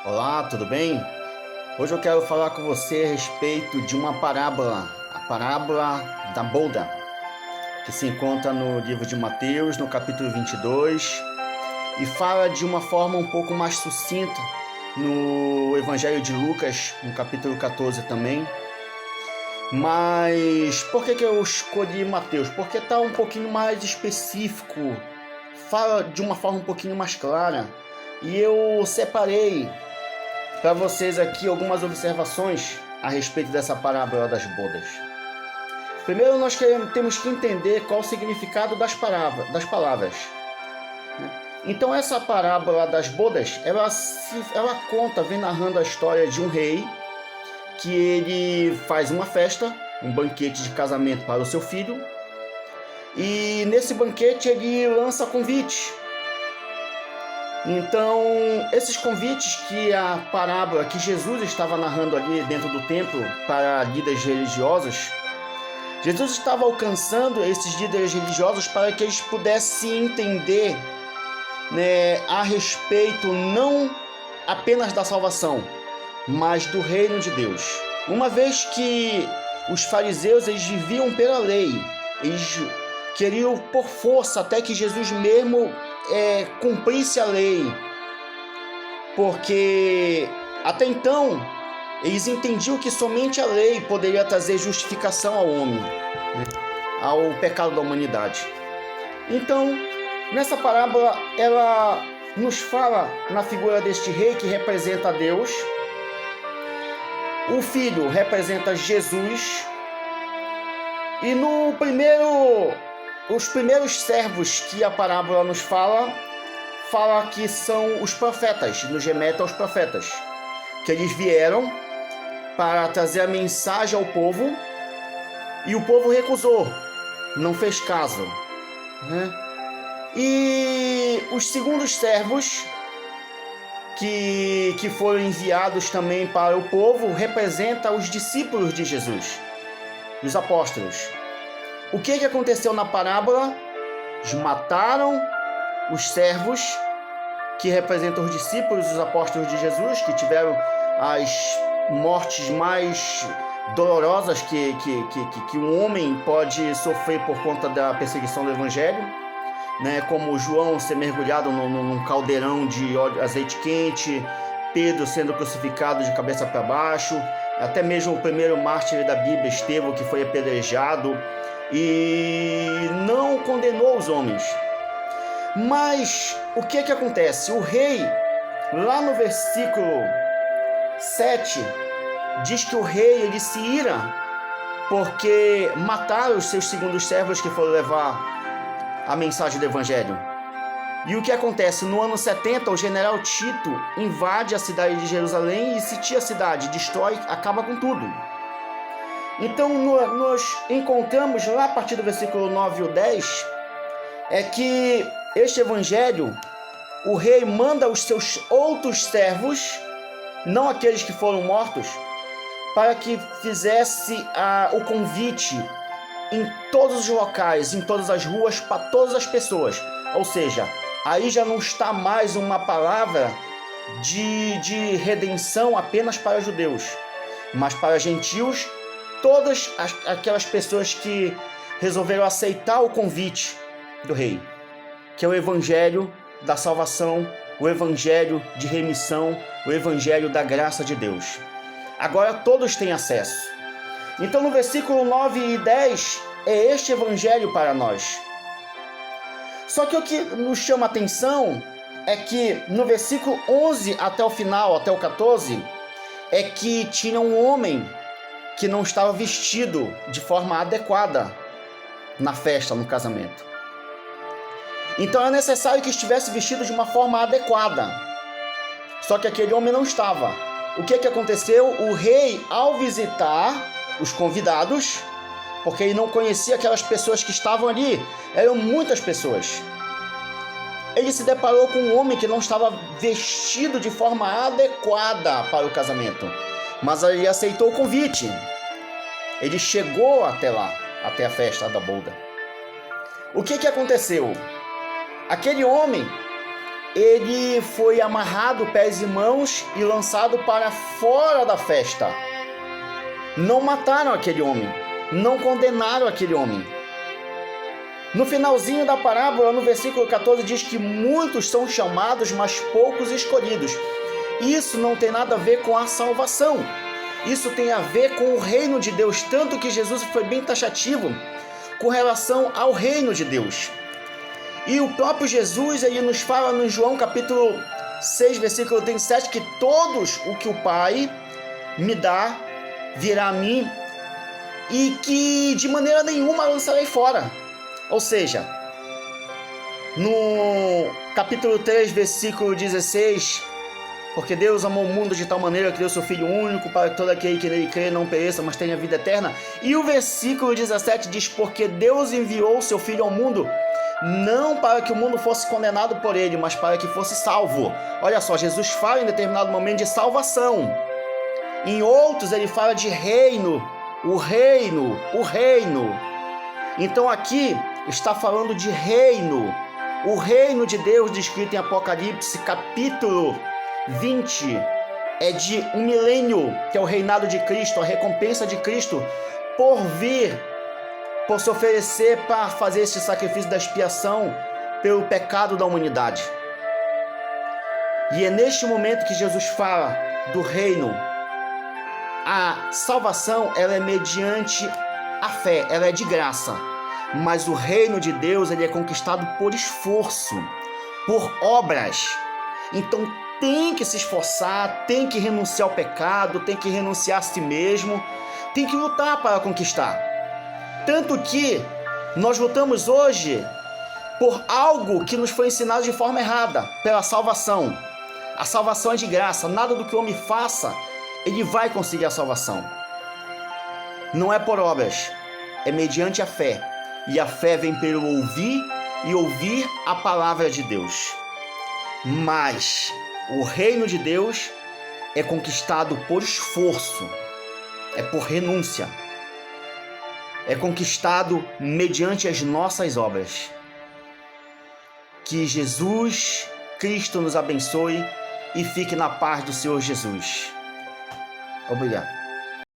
Olá, tudo bem? Hoje eu quero falar com você a respeito de uma parábola, a parábola da bolda, que se encontra no livro de Mateus, no capítulo 22, e fala de uma forma um pouco mais sucinta no Evangelho de Lucas, no capítulo 14 também. Mas por que eu escolhi Mateus? Porque está um pouquinho mais específico, fala de uma forma um pouquinho mais clara, e eu separei para vocês aqui algumas observações a respeito dessa parábola das bodas. Primeiro nós temos que entender qual o significado das palavras. Então essa parábola das bodas, ela vem narrando a história de um rei que ele faz uma festa, um banquete de casamento para o seu filho, e nesse banquete ele lança convites. Então, esses convites que a parábola que Jesus estava narrando ali dentro do templo para líderes religiosos, Jesus estava alcançando esses líderes religiosos para que eles pudessem entender, a respeito não apenas da salvação, mas do reino de Deus. Uma vez que os fariseus eles viviam pela lei, eles queriam por força até que Jesus mesmo cumprisse a lei, porque até então eles entendiam que somente a lei poderia trazer justificação ao homem, ao pecado da humanidade. Então, nessa parábola, ela nos fala na figura deste rei que representa Deus, o filho representa Jesus, e os primeiros servos que a parábola nos fala que são os profetas, nos remete aos profetas, que eles vieram para trazer a mensagem ao povo e o povo recusou, não fez caso. E os segundos servos que foram enviados também para o povo representam os discípulos de Jesus, os apóstolos. O que aconteceu na parábola? Eles mataram os servos que representam os discípulos, os apóstolos de Jesus, que tiveram as mortes mais dolorosas que um homem pode sofrer por conta da perseguição do evangelho, como João ser mergulhado num caldeirão de azeite quente, Pedro sendo crucificado de cabeça para baixo, até mesmo o primeiro mártir da Bíblia, Estevão, que foi apedrejado e não condenou os homens. Mas o que acontece? O rei, lá no versículo 7, diz que o rei ele se ira porque mataram os seus segundos servos que foram levar a mensagem do evangelho. E o que acontece? No ano 70, o general Tito invade a cidade de Jerusalém e sitia a cidade, destrói, acaba com tudo. Então nós encontramos lá a partir do versículo 9 ou 10, que este evangelho, o rei manda os seus outros servos, não aqueles que foram mortos, para que fizesse o convite em todos os locais, em todas as ruas, para todas as pessoas. Ou seja, aí já não está mais uma palavra de redenção apenas para judeus, mas para gentios, todas aquelas pessoas que resolveram aceitar o convite do rei, que é o evangelho da salvação, o evangelho de remissão, o evangelho da graça de Deus. Agora todos têm acesso. Então no versículo 9 e 10 é este evangelho para nós. Só que o que nos chama a atenção é que no versículo 11 até o final, até o 14, é que tinha um homem que não estava vestido de forma adequada na festa, no casamento. Então é necessário que estivesse vestido de uma forma adequada. Só que aquele homem não estava. O que aconteceu? O rei, ao visitar os convidados, porque ele não conhecia aquelas pessoas que estavam ali, eram muitas pessoas, ele se deparou com um homem que não estava vestido de forma adequada para o casamento, mas ele aceitou o convite. Ele chegou até lá, até a festa da bolda. O que aconteceu? Aquele homem, ele foi amarrado pés e mãos e lançado para fora da festa. Não mataram aquele homem, não condenaram aquele homem. No finalzinho da parábola, no versículo 14, diz que muitos são chamados, mas poucos escolhidos. Isso não tem nada a ver com a salvação. Isso tem a ver com o reino de Deus, tanto que Jesus foi bem taxativo com relação ao reino de Deus. E o próprio Jesus, ele nos fala no João capítulo 6, versículo 37, que todos o que o Pai me dá virá a mim e que de maneira nenhuma lançarei fora. Ou seja, no capítulo 3, versículo 16, porque Deus amou o mundo de tal maneira que deu seu Filho único para que todo aquele que nele crê não pereça, mas tenha vida eterna. E o versículo 17 diz, porque Deus enviou seu Filho ao mundo, não para que o mundo fosse condenado por ele, mas para que fosse salvo. Olha só, Jesus fala em determinado momento de salvação. Em outros ele fala de reino, o reino, o reino. Então aqui está falando de reino, o reino de Deus descrito em Apocalipse capítulo 20, é de um milênio, que é o reinado de Cristo, a recompensa de Cristo por vir, por se oferecer para fazer esse sacrifício da expiação pelo pecado da humanidade. E é neste momento que Jesus fala do reino. A salvação, ela é mediante a fé, ela é de graça. Mas o reino de Deus, ele é conquistado por esforço, por obras. Então tem que se esforçar, tem que renunciar ao pecado, tem que renunciar a si mesmo, tem que lutar para conquistar. Tanto que nós lutamos hoje por algo que nos foi ensinado de forma errada, pela salvação. A salvação é de graça, nada do que o homem faça, ele vai conseguir a salvação. Não é por obras, é mediante a fé. E a fé vem pelo ouvir e ouvir a palavra de Deus. Mas o reino de Deus é conquistado por esforço, é por renúncia. É conquistado mediante as nossas obras. Que Jesus Cristo nos abençoe e fique na paz do Senhor Jesus. Obrigado.